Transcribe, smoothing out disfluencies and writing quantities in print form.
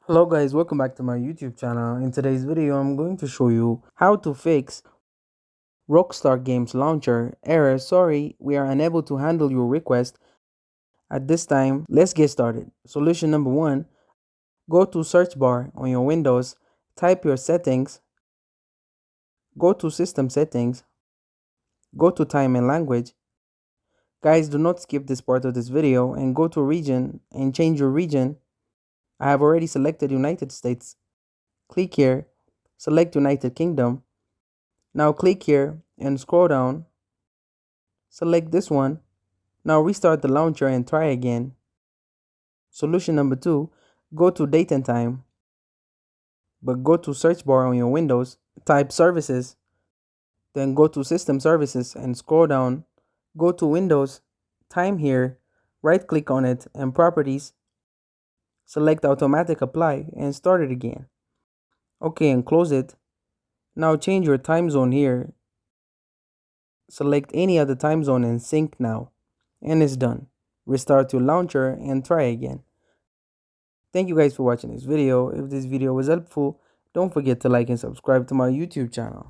Hello guys, welcome back to my YouTube channel. In today's video, I'm going to show you how to fix Rockstar Games Launcher error. Sorry, we are unable to handle your request at this time. Let's get started. Solution number one, go to search bar on your Windows, type your settings, go to system settings, go to time and language. Guys, do not skip this part of this video and go to region and change your region. I have already selected United States. Click here, select United Kingdom. Now click here and scroll down. Select this one. Now restart the launcher and try again. Solution number two, go to date and time. But go to search bar on your Windows, type services, then go to system services and scroll down. Go to Windows, time here, right click on it and properties. Select automatic apply and start it again. Okay, and close it. Now change your time zone here. Select any other time zone and sync now. And it's done. Restart your launcher and try again. Thank you guys for watching this video. If this video was helpful, don't forget to like and subscribe to my YouTube channel.